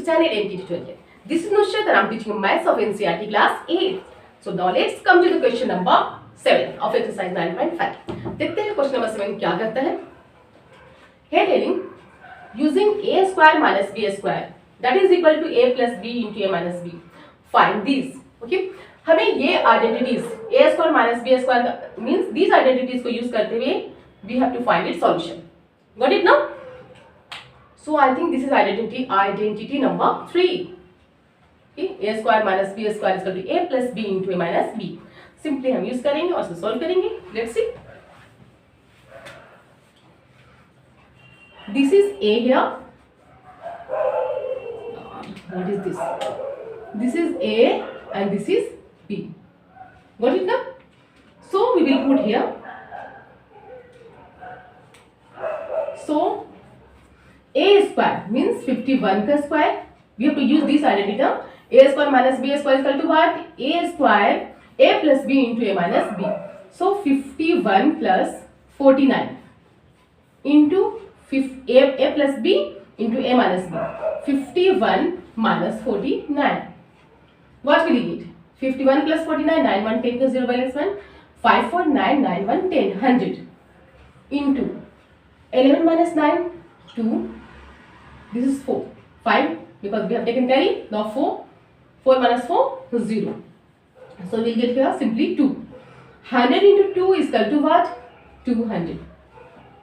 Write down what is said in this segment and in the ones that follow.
standard NT-20. This is Nusrat and I'm teaching you maths of NCERT class 8. So now let's come to the question number 7 of exercise 9.5. देखते हैं question number 7 क्या करता है. Here telling using a square minus b square that is equal to a plus b into a minus b. Find these. Okay. हमें ये identities a square minus b square means these identities को use करते हुए we have to find its solution. Got it now? So I think this is identity number 3. Okay, a square minus b square is equal to a plus b into a minus b. Simply हम use करेंगे और इसे solve करेंगे. Let's see. This is a here. What is this? This is a and this is b. Got it now? So we will put here. So a square means 51 का square. We have to use this identity term. A square minus b square is equal to what? A square a plus b into a minus b. So 51 plus 49 into a plus b into a minus b. 51 minus 49. What will you get? 51 plus 49, 9, 1, 10 का 0 balance 1. 5, 4, 9, 9, 1, 10, 100 into 11 minus 9, 2. This is 4. 5 because we have taken carry. Now 4. 4 minus 4, 0. So we will get here simply 2. 100 into 2 is equal to what? 200.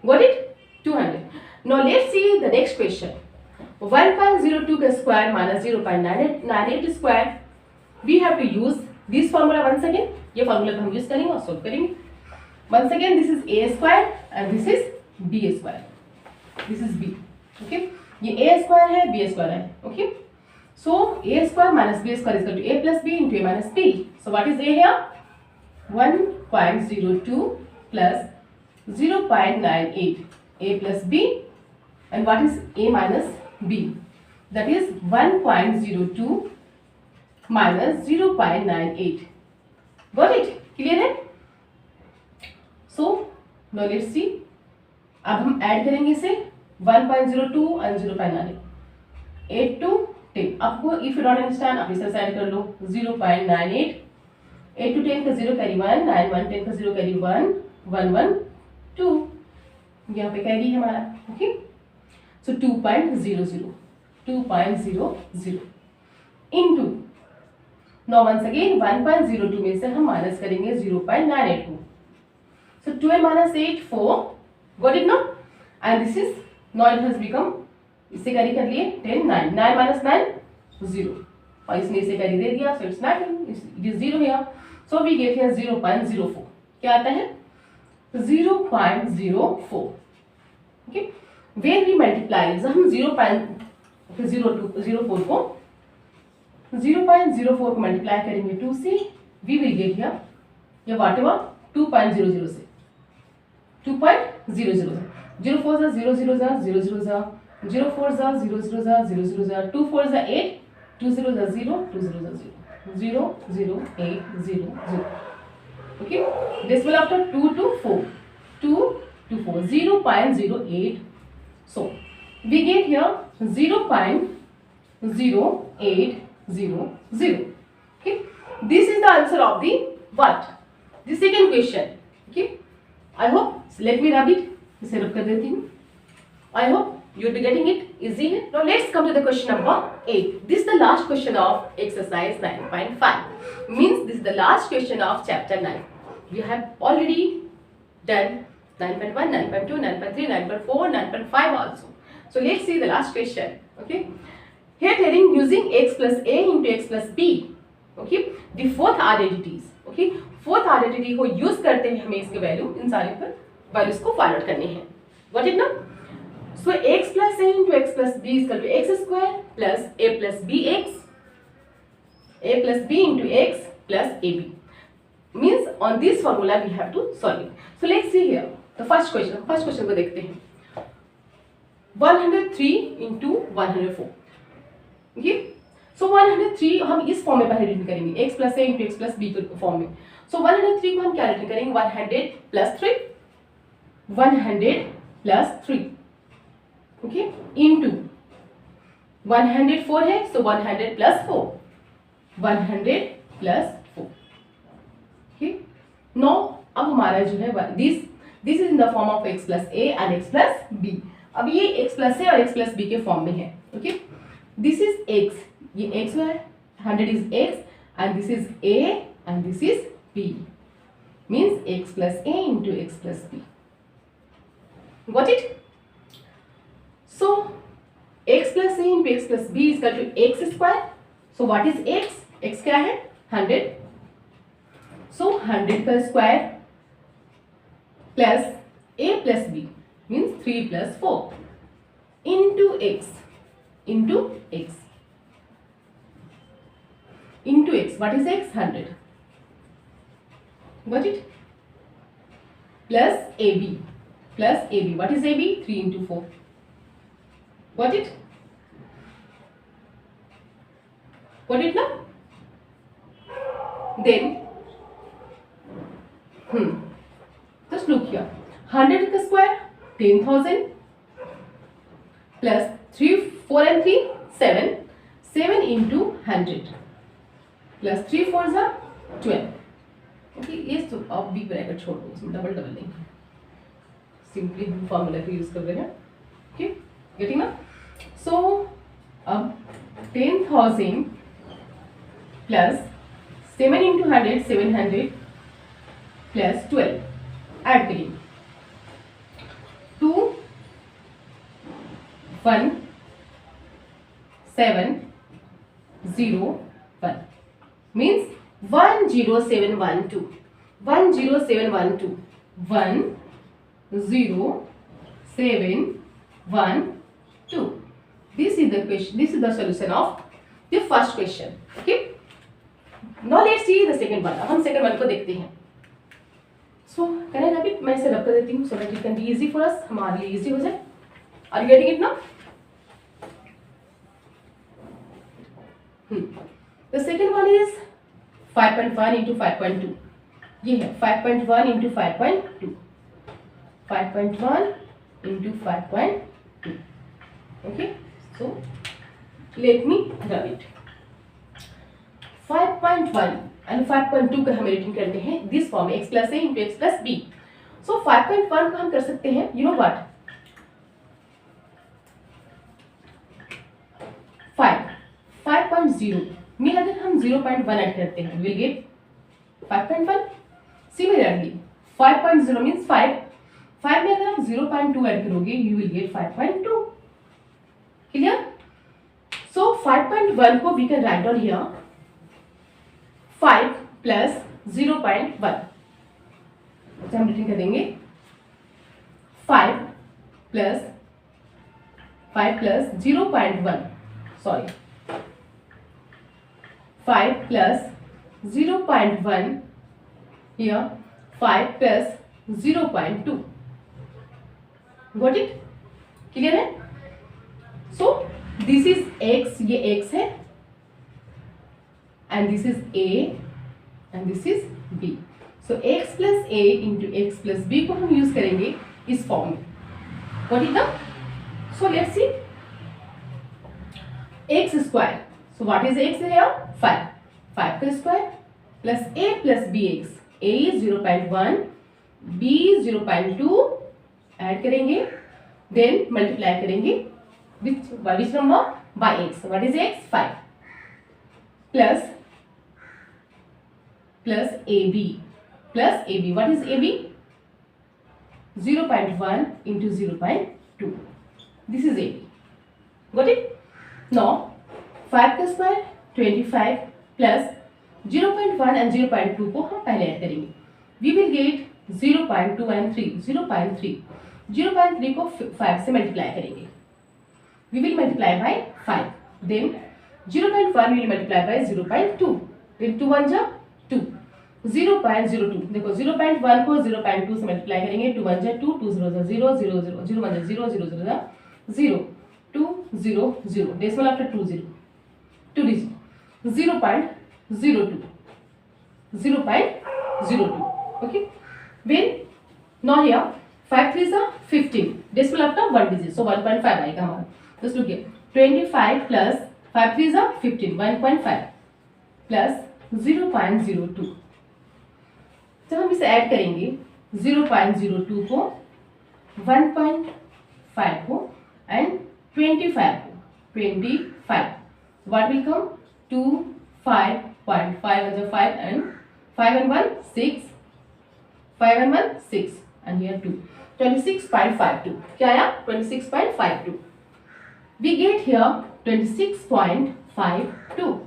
Got it? 200. Now let's see the next question. 1.02 square minus 0.98 square. We have to use this formula once again. ये formula हम use करेंगे और solve करेंगे. Once again, this is a square and this is b square. This is b. Okay. ये a square है, b square है. Okay. So a square minus b square is equal to a plus b into a minus b. So what is a here? 1.02 plus 0.98 a plus b, and what is a minus b? That is 1.02 minus 0.98. Got it? Clear है? So now let's see. अब हम add करेंगे इसे 1.02 and 0.98. 8 to 10. आपको if you don't understand आप इसे add कर लो 0.98. 8 to 10 का 0 कैरी 1, 9, 1, 10 का 0 कैरी 1, 1, 1, 2. यहाँ पे कैरी है हमारा. Okay. So 2.00 into. Now once again 1.02 में से हम माइनस करेंगे 0.98 को. So 12 minus 8, 4. Got it now? And this is now it has become इससे कैरी कर लिए 10, 9. 9 minus 9, 0. और इसने इसे कैरी दे दिया, so it's nothing. It is 0 here. So we get here 0.04. क्या आता है? 0.04. Okay. When we multiply, हम 0.04 को 0.04 को मल्टीप्लाई करेंगे 2 से, we will get here या whatever 2.00 से 2.00 0 4 za 0 0 za 0 0 za 0 4 za 0 0 za 0 0 za 2 4 za 8 2 0 za 0 2 0 za 0 0 0 8 0 0. Okay, decimal after 2 to 4 2 to 4 0.08. So we get here 0.0800. Okay, this is the answer of the what? The second question. Okay, I hope. Let me rub it. इसे रब कर देती हूँ. I hope you will be getting it easy. Now let's come to the question number 8. This is the last question of exercise 9.5. Means this is the last question of chapter 9. We have already done 9.1, 9.2, 9.3, 9.4, 9.5 also. So let's see the last question. Okay. Here telling using x plus a into x plus b. Okay. The fourth identities. Okay. Fourth identity को use करते हैं हमें इसके value in सारे पर values को find out करने हैं. Got it now? So x plus a into x plus b is equal to x square plus a plus bx. A plus b into x plus ab. Means on this formula we have to solve it. So let's see here the first question. First question को देखते हैं. 103 into 104. Okay. So 103 हम इस form में पहले return करेंगे x plus a into x plus b के form में. So 103 को हम क्या रिटर्न करेंगे 100 plus 3 100 plus 3. Okay, into 104 है, so 100 plus 4, 100 plus 4. Okay. Now अब हमारा जो है this is in the form of x plus a and x plus b. अब ये x plus a और x plus b के फॉर्म में है. ओके, दिस इज x, ये x है, 100 is x and this is a and this is b, means x plus a into x plus b. Got it? So x plus a into x plus b is equal to x square. So what is x? x क्या है? 100. So 100 का square plus a plus b means 3 plus 4 into x into x into x. What is x? 100. Got it? Plus ab plus ab. What is ab? 3 into 4. Got it? Got it now? Then just look here. 100 का square 10,000 plus 3, 4 and 3 7, 7 into 100 plus 3 4s are 12. Okay, ये तो आप भी bracket छोड़ दो, इसमें double double नहीं, simply हम फॉर्मूला को यूज कर रहे हैं. ओके, गेटिंग ना? सो अब 10,000 प्लस 7 into 100 700 प्लस 12 ऐड करिए. 2 1 7 0 1 means 10712 10712 10712. This is the question. This is the solution of the first question. Okay. Now let's see the second one. अब हम second one को देखते हैं. So can I rub it? मैं इसे रब कर देती हूँ so that it can be easy for us. हमारे लिए easy हो जाए. Are you getting it now? The second one is 5.1 into 5.2. ये है 5.1 into 5.2. 5.1 into 5.2. Okay. So let me rub it. 5.1 and 5.2 का हमें रेटिंग करने हैं this form x plus a into x plus b. So 5.1 को हम कर सकते हैं, you know what? 5.0 में अगर हम 0.1 ऐड करते हैं we'll get 5.1. Similarly 5.0 means 5 में अगर आप 0.2 ऐड करोगे you will get 5.2. Clear? So 5.1 को we can write down here 5 plus 0.1. तो हम रेटिंग करेंगे 5 plus 0.1. Sorry, 5 plus 0.1 here, 5 plus 0.2. Got it? Clear है? So this is x, ये x है and this is a and this is b. So x plus a into x plus b को हम use करेंगे इस form में. Got it now? So let's see. x square. So what is x here? 5. 5 का square plus a plus bx. a is 0.1, b is 0.2. Add करेंगे, then multiply करेंगे which number? By x. What is x? 5 plus ab plus ab. What is ab? 0.1 into 0.2. This is ab. Got it? Now 5 का square 25 plus 0.1 and 0.2 को हम पहले add करेंगे. We will get 0.2 and 3. 0.3 को 5 से multiply करेंगे. We will multiply by 5. Then 0.1 we will multiply by 0.2. Then 2 1 जा 2. 0.02. देखो 0.1 को 0.2 से मल्टीप्लाई करेंगे. 2 1 जा 2, 2 0 जा 0, 0 0, 0 1 जा 0, 0 0 जा 0, 2 0 0. Decimal after 2 0. 2 digit. 0.02. 0.02. Okay. When now here 5 3 is 15. Decimal after 1 digit. So 1.5 आएगा हमारा. Just look here. 25 प्लस 5 3 जा 15 1.5 प्लस 0.02। जब हम इसे ऐड करेंगे 0.02 को 1.5 को एंड 25 को 25 what will come 2 5.5 and 5 and 5 and 1 6 5 and 1 6 and here 2 26.52 क्या आया 26.52 we get here 26.52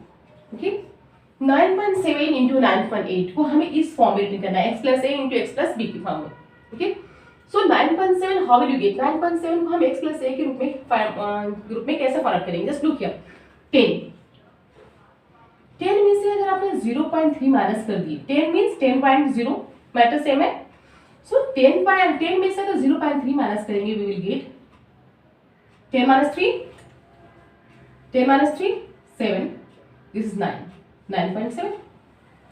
okay 9.7 into 9.8 को हमें इस फॉर्म में रिटर्न करना है x plus a into x plus b की फॉर्म में okay so 9.7 how will you get 9.7 को हम x plus a के रूप में कैसे फॉर्मेट करेंगे जस्ट लुक हियर 10 में से अगर आपने 0.3 माइनस कर दिए 10 मींस 10.0 मैटर सेम है सो 10 में से अगर 0.3 माइनस करेंगे we will get 10 minus 3 7 this is 9 9.7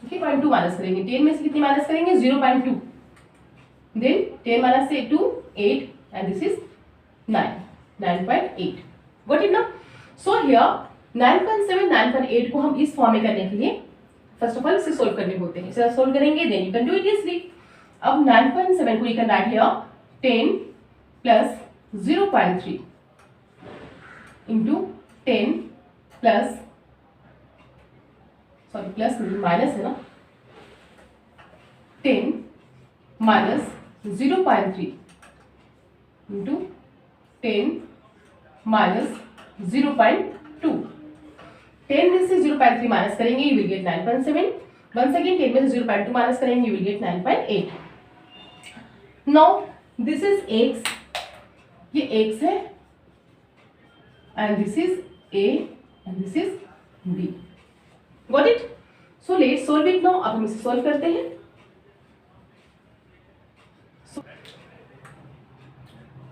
okay 0.2 minus करेंगे 10 में से कितनी माइनस करेंगे 0.2 then 10 minus 2 8 and this is 9.8 got it now so here 9.7 9.8 को हम इस फॉर्म में करने के लिए फर्स्ट ऑफ ऑल इसे सोल्व करने होते हैं इसे सोल्व करेंगे then you can do it easily अब 9.7 को you can write here 10 plus 0.3 into 10 plus sorry plus minus है ना 10 माइनस 0.3 into 10 माइनस 0.2 10 में से 0.3 माइनस करेंगे you will get 9.7 once again 10 में से 0.2 माइनस करेंगे you will get 9.8 now this is x ये x है and this is a and this is b got it so let's solve it now अब हम इसे सॉल्व करते हैं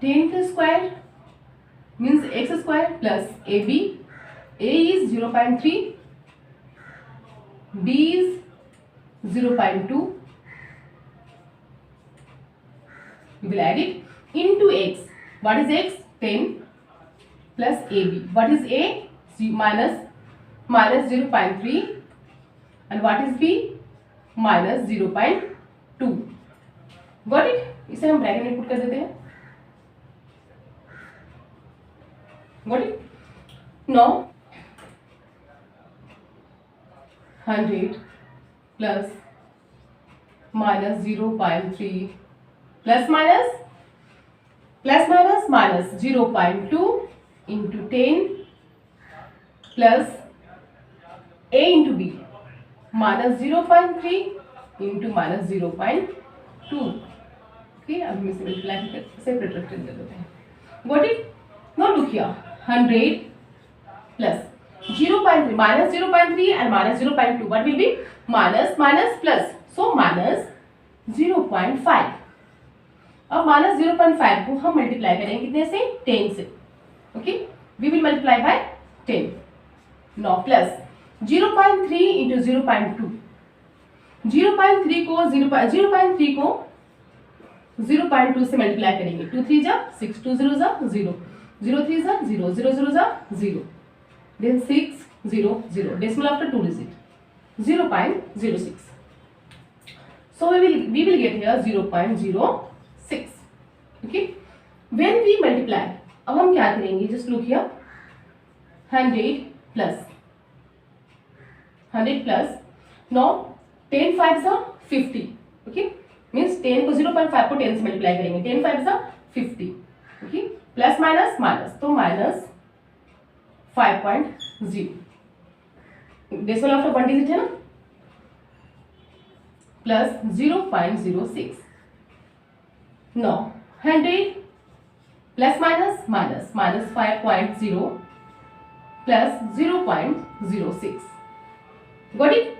10 का square means x square plus ab a is 0.3 b is 0.2 we will add it into x what is x 10 plus ab what is a minus 0.3 and what is b minus 0.2 got it इसे हम bracket में put कर देते हैं got it now 100 plus minus 0.3 plus minus 0.2 into 10 plus a into b minus 0.3 into minus 0.2 okay अब हम इसे multiply करके सेपरेट रख देते हैं got it now look here 100 plus 0.3 minus 0.3 and minus 0.2 what will be minus plus so minus 0.5 अब minus 0.5 को हम मल्टीप्लाई करेंगे कितने से 10 से okay we will multiply by 10 now plus 0.3 into 0.2 0.3 को 0.2 से मल्टीप्लाई करेंगे 2 3 जा 6 2 0 जा 0 0 3 जा 0 0 0 जा 0 then 6 0 0 decimal after 2 digit 0.06 so we will get here 0.06 okay when we multiply अब हम क्या करेंगे just look here 100 plus now 10 5 जा 50 okay means 10 को 0.5 को 10 से मल्टीप्लाई करेंगे 10 5 जा 50 okay प्लस माइनस तो माइनस 5.0 डेसिमल आफ्टर 1 डिजिट है ना plus 0.06 no 100 plus minus 5.0 plus 0.06 got it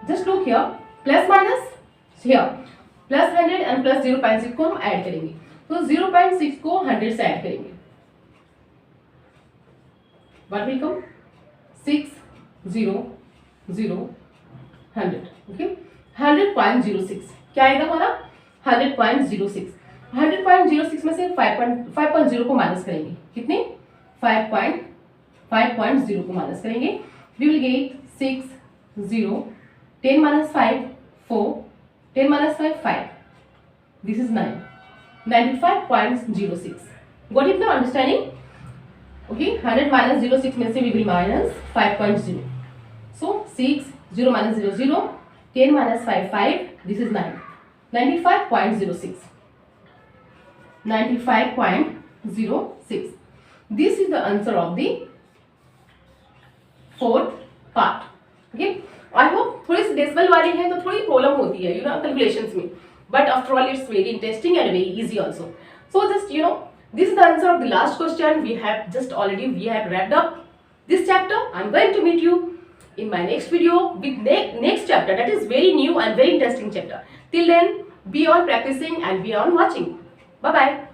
just look here plus minus here plus 100 and plus 0.6 को हम ऐड करेंगे तो 0.6 को 100 से ऐड करेंगे what will come 6 0 0 100 okay 100.06 क्या आएगा हमारा 100.06 100.06 में से 5.0 को माइनस करेंगे कितने 5.0 को माइनस करेंगे, we will gate 6 0 10 minus 5 4 10 minus 5 5, this is 9 95.06. got it now? Understanding? Okay, 100 minus 06 में से we will minus 5.0, so 6 0 minus 0 0 10 minus 5 5, this is 9 95.06. 95.06. This is the answer of the fourth part. Okay, I hope थोड़ी सी decimal वाली है तो थोड़ी problem होती है calculations में, but after all it's very interesting and very easy also. So just this is the answer of the last question. We have wrapped up this chapter. I'm going to meet you in my next video with next chapter, that is very new and very interesting chapter. Till then, be on practicing and be on watching. Bye bye.